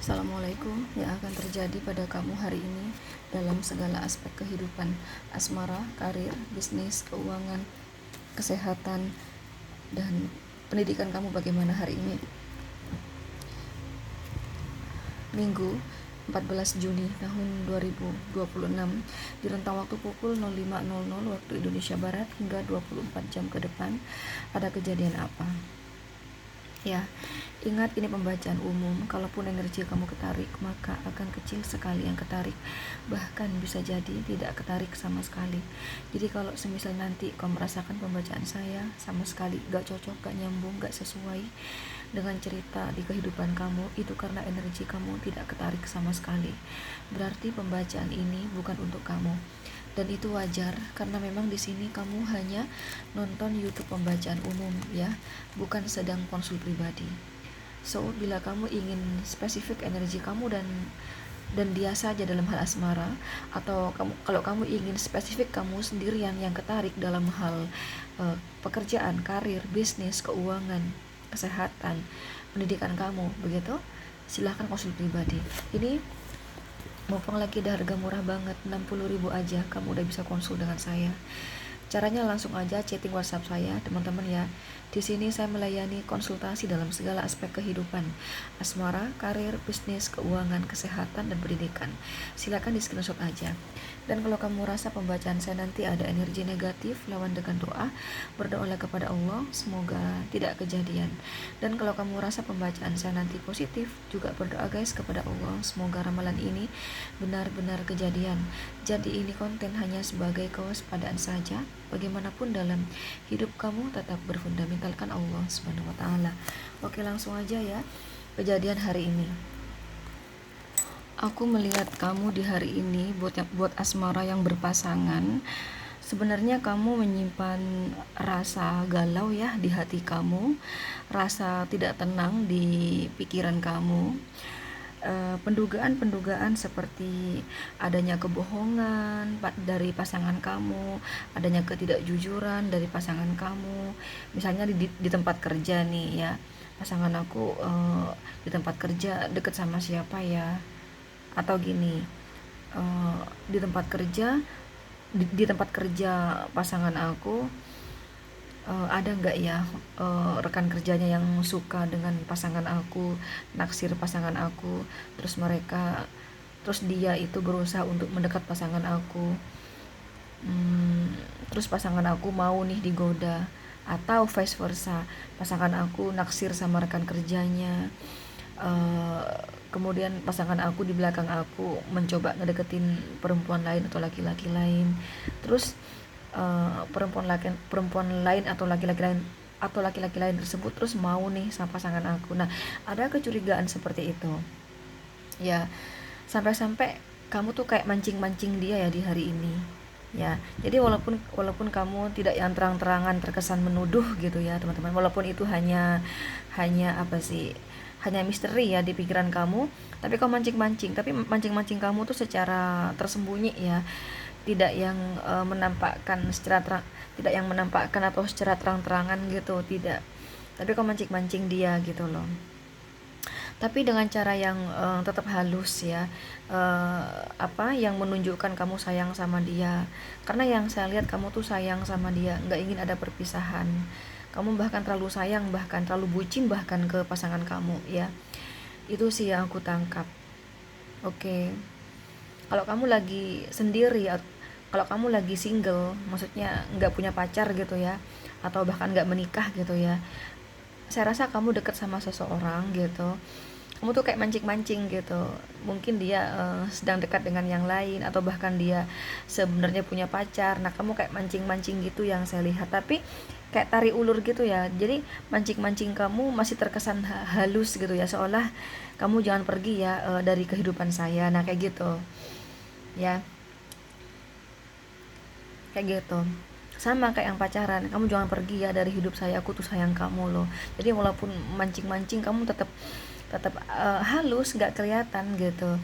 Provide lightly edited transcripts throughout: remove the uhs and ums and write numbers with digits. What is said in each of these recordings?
Assalamualaikum. Yang akan terjadi pada kamu hari ini dalam segala aspek kehidupan: asmara, karir, bisnis, keuangan, kesehatan, dan pendidikan kamu bagaimana hari ini. Minggu 14 Juni tahun 2026 di rentang waktu pukul 05.00 waktu Indonesia Barat hingga 24 jam ke depan. Ada kejadian apa? Ya, ingat ini pembacaan umum. Kalaupun energi kamu ketarik, maka akan kecil sekali yang ketarik. Bahkan bisa jadi tidak ketarik sama sekali. Jadi kalau semisal nanti kau merasakan pembacaan saya sama sekali gak cocok, gak nyambung, gak sesuai dengan cerita di kehidupan kamu, itu karena energi kamu tidak ketarik sama sekali. Berarti pembacaan ini bukan untuk kamu. Dan itu wajar karena memang di sini kamu hanya nonton YouTube pembacaan umum ya, bukan sedang konsul pribadi. So, bila kamu ingin spesifik energi kamu dan dia saja dalam hal asmara, atau kalau kamu ingin spesifik kamu sendirian yang ketarik dalam hal pekerjaan, karir, bisnis, keuangan, kesehatan, pendidikan kamu, begitu, silahkan konsul pribadi. Ini mumpung lagi ada harga murah banget, 60.000 aja kamu udah bisa konsul dengan saya. Caranya langsung aja chatting WhatsApp saya, teman-teman ya. Di sini saya melayani konsultasi dalam segala aspek kehidupan: asmara, karir, bisnis, keuangan, kesehatan, dan pendidikan. Silakan di screenshot aja. Dan kalau kamu rasa pembacaan saya nanti ada energi negatif, lawan dengan doa, berdoalah kepada Allah semoga tidak kejadian. Dan kalau kamu rasa pembacaan saya nanti positif, juga berdoa guys kepada Allah semoga ramalan ini benar-benar kejadian. Jadi ini konten hanya sebagai kewaspadaan saja. Bagaimanapun dalam hidup kamu tetap berfundamentalkan Allah Subhanahu wa taala. Oke, langsung aja ya. Kejadian hari ini. Aku melihat kamu di hari ini buat asmara yang berpasangan. Sebenarnya kamu menyimpan rasa galau ya di hati kamu, rasa tidak tenang di pikiran kamu. Pendugaan-pendugaan seperti adanya kebohongan dari pasangan kamu, adanya ketidakjujuran dari pasangan kamu. Misalnya di tempat kerja nih ya, pasangan aku di tempat kerja deket sama siapa ya, atau gini, di tempat kerja di tempat kerja pasangan aku, ada nggak ya rekan kerjanya yang suka dengan pasangan aku, naksir pasangan aku, terus dia itu berusaha untuk mendekat pasangan aku, terus pasangan aku mau nih digoda, atau vice versa, pasangan aku naksir sama rekan kerjanya, kemudian pasangan aku di belakang aku mencoba ngedeketin perempuan lain atau laki-laki lain, terus perempuan lain atau laki-laki lain tersebut terus mau nih sama pasangan aku. Nah, ada kecurigaan seperti itu ya, sampai-sampai kamu tuh kayak mancing-mancing dia ya di hari ini ya. Jadi walaupun kamu tidak yang terang-terangan terkesan menuduh gitu ya teman-teman, walaupun itu hanya apa sih, hanya misteri ya di pikiran kamu, tapi kamu mancing-mancing, tapi mancing-mancing kamu tuh secara tersembunyi ya, tidak yang menampakkan secara terang, tidak yang menampakkan atau secara terang-terangan gitu, tidak, tapi kau mancing-mancing dia gitu loh, tapi dengan cara yang tetap halus ya, apa yang menunjukkan kamu sayang sama dia, karena yang saya lihat kamu tuh sayang sama dia, nggak ingin ada perpisahan. Kamu bahkan terlalu sayang, bahkan terlalu bucin bahkan ke pasangan kamu ya. Itu sih yang aku tangkap. Oke, kalau kamu lagi sendiri, kalau kamu lagi single, maksudnya nggak punya pacar gitu ya, atau bahkan nggak menikah gitu ya, saya rasa kamu deket sama seseorang gitu, kamu tuh kayak mancing-mancing gitu, mungkin dia sedang dekat dengan yang lain, atau bahkan dia sebenarnya punya pacar. Nah, kamu kayak mancing-mancing gitu yang saya lihat, tapi kayak tarik ulur gitu ya. Jadi mancing-mancing kamu masih terkesan halus gitu ya, seolah kamu jangan pergi ya dari kehidupan saya. Nah, kayak gitu ya, kayak gitu, sama kayak yang pacaran, kamu jangan pergi ya dari hidup saya, aku tuh sayang kamu loh. Jadi walaupun mancing-mancing, kamu tetap tetap halus, nggak kelihatan gitu.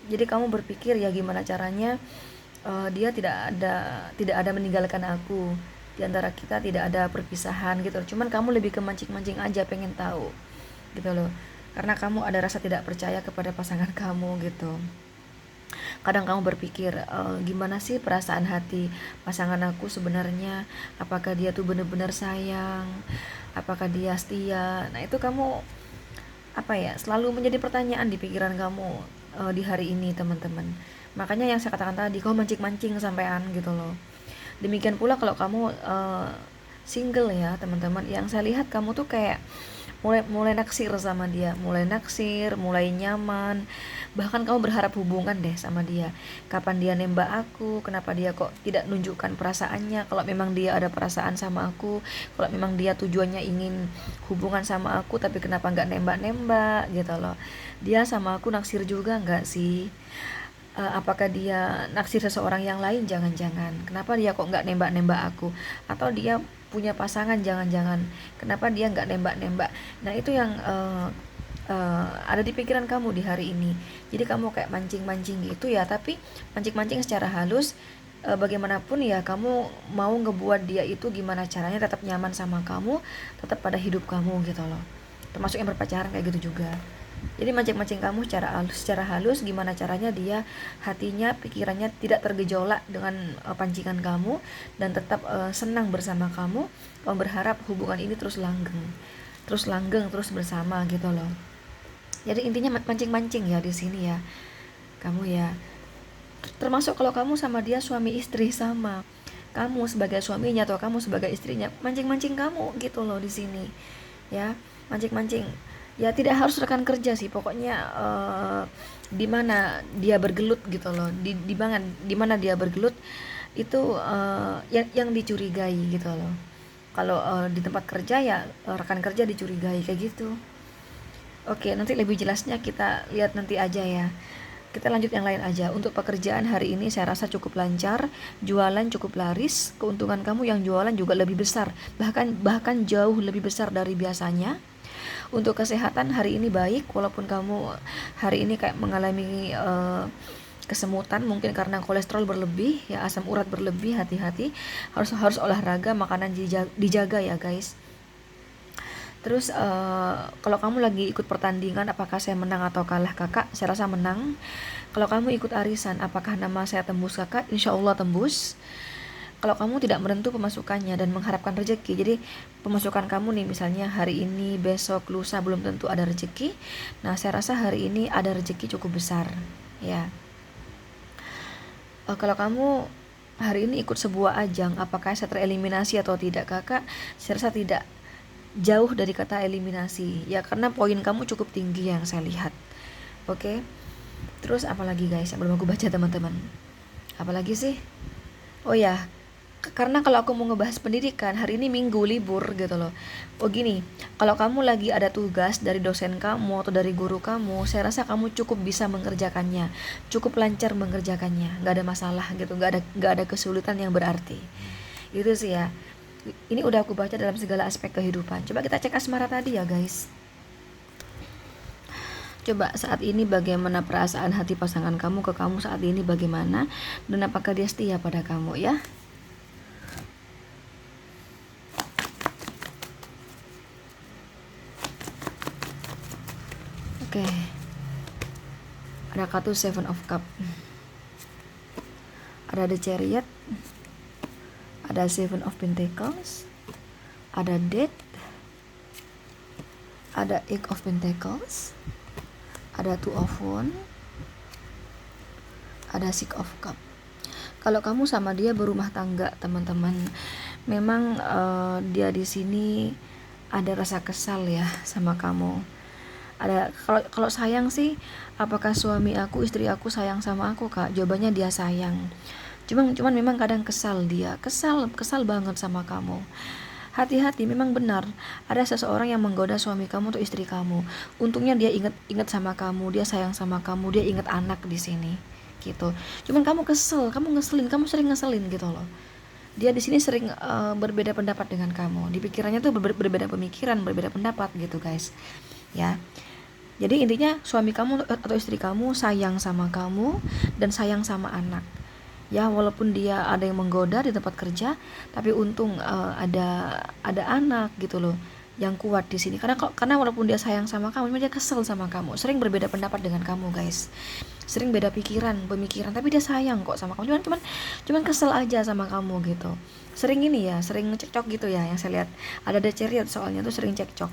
Jadi kamu berpikir ya gimana caranya dia tidak ada meninggalkan aku, di antara kita tidak ada perpisahan gitu. Cuman kamu lebih ke mancing-mancing aja, pengen tahu gitu loh. karena kamu ada rasa tidak percaya kepada pasangan kamu gitu. Kadang kamu berpikir, gimana sih perasaan hati pasangan aku sebenarnya, apakah dia tuh benar-benar sayang, apakah dia setia. Nah itu kamu selalu menjadi pertanyaan di pikiran kamu di hari ini teman-teman. Makanya yang saya katakan tadi, kamu mancing-mancing sampean gitu loh. Demikian pula kalau kamu single ya teman-teman, yang saya lihat kamu tuh kayak mulai naksir sama dia, mulai nyaman, bahkan kamu berharap hubungan deh sama dia. Kapan dia nembak aku, kenapa dia kok tidak nunjukkan perasaannya, kalau memang dia ada perasaan sama aku, kalau memang dia tujuannya ingin hubungan sama aku, tapi kenapa nggak nembak-nembak gitu loh. Dia sama aku naksir juga nggak sih? Apakah dia naksir seseorang yang lain, jangan-jangan kenapa dia kok nggak nembak-nembak aku, atau dia punya pasangan, jangan-jangan kenapa dia nggak nembak-nembak. Nah itu yang ada di pikiran kamu di hari ini. Jadi kamu kayak mancing-mancing gitu ya, tapi mancing-mancing secara halus. Bagaimanapun ya kamu mau ngebuat dia itu gimana caranya tetap nyaman sama kamu, tetap pada hidup kamu gitu loh, termasuk yang berpacaran kayak gitu juga. Jadi mancing-mancing kamu secara halus gimana caranya dia hatinya, pikirannya tidak tergejolak dengan pancingan kamu, dan tetap senang bersama kamu. Kamu berharap hubungan ini terus langgeng, terus bersama gitu loh. Jadi intinya mancing-mancing ya di sini ya. Kamu ya, termasuk kalau kamu sama dia suami istri, sama kamu sebagai suaminya atau kamu sebagai istrinya, mancing-mancing kamu gitu loh di sini. Ya, mancing-mancing. Ya tidak harus rekan kerja sih, pokoknya di mana dia bergelut gitu loh, di mana dia bergelut itu yang dicurigai gitu loh. Kalau di tempat kerja ya rekan kerja dicurigai kayak gitu. Oke, nanti lebih jelasnya kita lihat nanti aja ya. Kita lanjut yang lain aja. Untuk pekerjaan hari ini saya rasa cukup lancar, jualan cukup laris, keuntungan kamu yang jualan juga lebih besar, bahkan jauh lebih besar dari biasanya. Untuk kesehatan hari ini baik, walaupun kamu hari ini kayak mengalami kesemutan, mungkin karena kolesterol berlebih ya, asam urat berlebih. Hati-hati, harus olahraga, makanan dijaga ya guys. Terus kalau kamu lagi ikut pertandingan, apakah saya menang atau kalah kakak? Saya rasa menang. Kalau kamu ikut arisan, apakah nama saya tembus kakak? Insya Allah tembus. Kalau kamu tidak menentu pemasukannya dan mengharapkan rezeki, jadi pemasukan kamu nih misalnya hari ini, besok, lusa belum tentu ada rezeki. Nah saya rasa hari ini ada rezeki cukup besar ya. Kalau kamu hari ini ikut sebuah ajang, apakah saya tereliminasi atau tidak kakak? Saya rasa tidak, jauh dari kata eliminasi ya, karena poin kamu cukup tinggi yang saya lihat. Oke. Terus apalagi guys yang belum aku baca teman-teman, apalagi sih? Oh ya, karena kalau aku mau ngebahas pendidikan, hari ini minggu libur gitu loh. Oh gini, kalau kamu lagi ada tugas dari dosen kamu atau dari guru kamu, saya rasa kamu cukup bisa mengerjakannya, cukup lancar mengerjakannya, nggak ada masalah gitu, nggak ada kesulitan yang berarti. Itu sih ya. Ini udah aku baca dalam segala aspek kehidupan. Coba kita cek asmara tadi ya guys. Coba saat ini bagaimana perasaan hati pasangan kamu ke kamu saat ini, bagaimana, dan apakah dia setia pada kamu ya. Oke. Ada kartu Seven of Cup, ada The Chariot, ada Seven of Pentacles, ada Death, ada Eight of Pentacles, ada Two of Wands, ada Six of Cup. Kalau kamu sama dia berumah tangga teman-teman, memang dia di sini ada rasa kesal ya sama kamu. Ada, kalau sayang sih, apakah suami aku, istri aku sayang sama aku kak? Jawabannya dia sayang. Cuman memang kadang kesal, dia kesal banget sama kamu. Hati-hati, memang benar ada seseorang yang menggoda suami kamu atau istri kamu. Untungnya dia ingat sama kamu, dia sayang sama kamu, dia ingat anak di sini gitu. Cuman kamu kesel, kamu sering ngeselin gitu loh. Dia di sini sering berbeda pendapat dengan kamu. Di pikirannya tuh berbeda pemikiran, berbeda pendapat gitu guys. Ya. Jadi intinya suami kamu atau istri kamu sayang sama kamu dan sayang sama anak. Ya, walaupun dia ada yang menggoda di tempat kerja, tapi untung ada anak gitu loh. yang kuat di sini. Karena walaupun dia sayang sama kamu, dia kesel sama kamu, sering berbeda pendapat dengan kamu guys, sering beda pemikiran, tapi dia sayang kok sama kamu, cuman kesel aja sama kamu gitu. Sering ini ya, sering cekcok gitu ya, yang saya lihat ada Chariot soalnya tuh sering cekcok.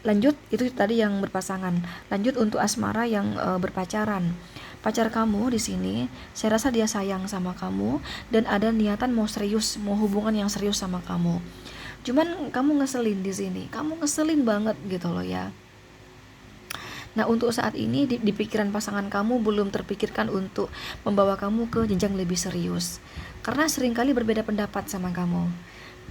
Lanjut, itu tadi yang berpasangan. Lanjut untuk asmara yang berpacaran. Pacar kamu di sini, saya rasa dia sayang sama kamu dan ada niatan mau serius, mau hubungan yang serius sama kamu. Cuman kamu ngeselin di sini, kamu ngeselin banget gitu loh ya. Nah, untuk saat ini di pikiran pasangan kamu belum terpikirkan untuk membawa kamu ke jenjang lebih serius. Karena seringkali berbeda pendapat sama kamu.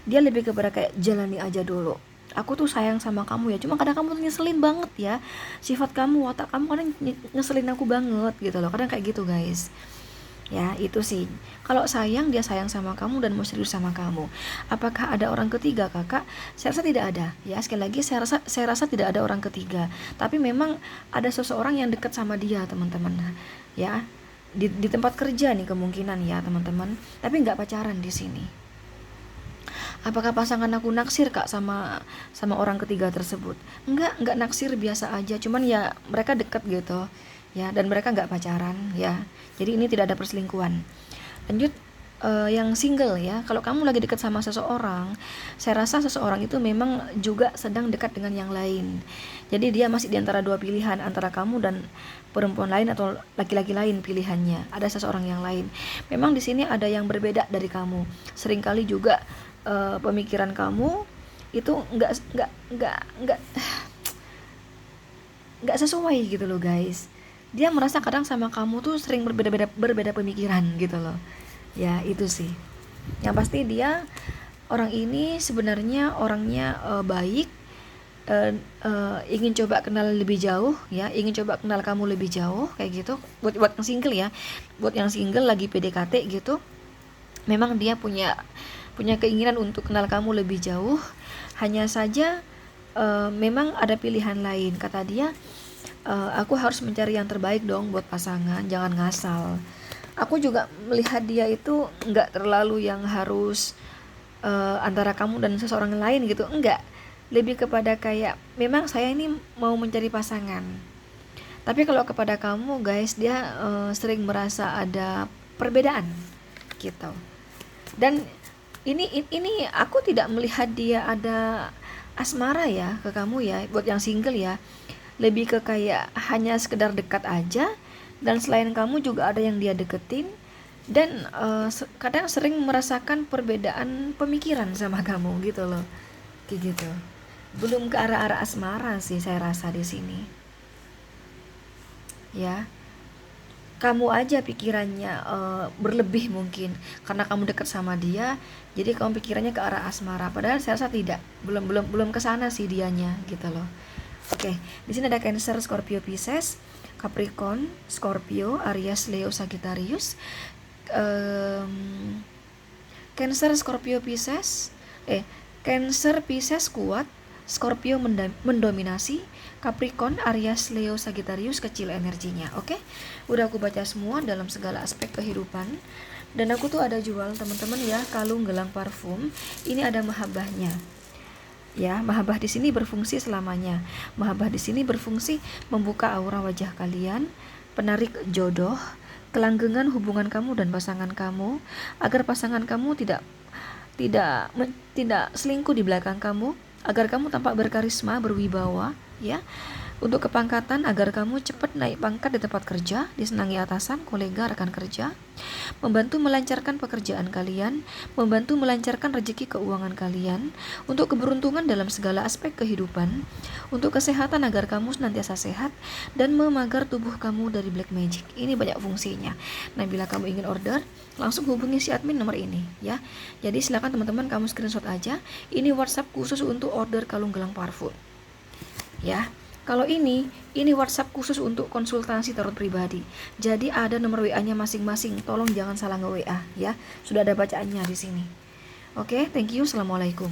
Dia lebih kepada kayak jalani aja dulu. Aku tuh sayang sama kamu ya, cuma kadang kamu tuh nyeselin banget ya. Sifat kamu, watak kamu kadang nyeselin aku banget gitu loh. Kadang kayak gitu guys. Ya, itu sih. Kalau sayang, dia sayang sama kamu dan mau serius sama kamu. Apakah ada orang ketiga, Kakak? Saya rasa tidak ada. Ya, sekali lagi saya rasa tidak ada orang ketiga. Tapi memang ada seseorang yang dekat sama dia, teman-teman. Ya. Di tempat kerja nih kemungkinan ya, teman-teman. Tapi nggak pacaran di sini. Apakah pasangan aku naksir Kak sama orang ketiga tersebut? Enggak naksir, biasa aja. Cuman ya mereka dekat gitu. Ya, dan mereka nggak pacaran ya. Jadi ini tidak ada perselingkuhan. Lanjut, yang single ya. Kalau kamu lagi dekat sama seseorang, saya rasa seseorang itu memang juga sedang dekat dengan yang lain. Jadi dia masih di antara dua pilihan, antara kamu dan perempuan lain atau laki-laki lain pilihannya. Ada seseorang yang lain. Memang di sini ada yang berbeda dari kamu. Seringkali juga pemikiran kamu itu nggak sesuai gitu loh guys. Dia merasa kadang sama kamu tuh sering berbeda pemikiran gitu loh. Ya, itu sih. Yang pasti dia, orang ini sebenarnya orangnya baik, ingin coba kenal lebih jauh ya, ingin coba kenal kamu lebih jauh kayak gitu. Buat yang single ya, buat yang single lagi PDKT gitu, memang dia punya keinginan untuk kenal kamu lebih jauh. Hanya saja memang ada pilihan lain, kata dia. Aku harus mencari yang terbaik dong buat pasangan, jangan ngasal. Aku juga melihat dia itu nggak terlalu yang harus antara kamu dan seseorang lain gitu, enggak. Lebih kepada kayak memang saya ini mau mencari pasangan. Tapi kalau kepada kamu guys, dia sering merasa ada perbedaan gitu. Dan ini aku tidak melihat dia ada asmara ya ke kamu ya, buat yang single ya. Lebih ke kayak hanya sekedar dekat aja, dan selain kamu juga ada yang dia deketin, dan kadang sering merasakan perbedaan pemikiran sama kamu gitu loh, kayak gitu. Belum ke arah-arah asmara sih saya rasa di sini ya. Kamu aja pikirannya berlebih mungkin karena kamu dekat sama dia, jadi kamu pikirannya ke arah asmara, padahal saya rasa tidak, belum ke sana sih dianya gitu loh. Oke, di sini ada Cancer, Scorpio, Pisces, Capricorn, Scorpio, Aries, Leo, Sagittarius. Cancer, Scorpio, Pisces. Cancer, Pisces kuat, Scorpio mendominasi, Capricorn, Aries, Leo, Sagittarius kecil energinya. Oke, udah aku baca semua dalam segala aspek kehidupan. Dan aku tuh ada jual teman-teman ya, kalung gelang parfum. Ini ada mahabbahnya. Ya, mahabbah di sini berfungsi selamanya. Mahabbah di sini berfungsi membuka aura wajah kalian, penarik jodoh, kelanggengan hubungan kamu dan pasangan kamu, agar pasangan kamu tidak selingkuh di belakang kamu, agar kamu tampak berkarisma, berwibawa, ya. Untuk kepangkatan, agar kamu cepat naik pangkat di tempat kerja, disenangi atasan, kolega, rekan kerja, membantu melancarkan pekerjaan kalian, membantu melancarkan rezeki keuangan kalian, untuk keberuntungan dalam segala aspek kehidupan, untuk kesehatan agar kamu senantiasa sehat, dan memagar tubuh kamu dari black magic. Ini banyak fungsinya. Nah, bila kamu ingin order, langsung hubungi si admin nomor ini ya. Jadi silakan teman-teman kamu screenshot aja. Ini WhatsApp khusus untuk order kalung gelang parfum. Ya. Kalau ini WhatsApp khusus untuk konsultasi tarot pribadi. Jadi ada nomor WA-nya masing-masing. Tolong jangan salah nge-WA ya. Sudah ada bacaannya di sini. Oke, thank you. Assalamualaikum.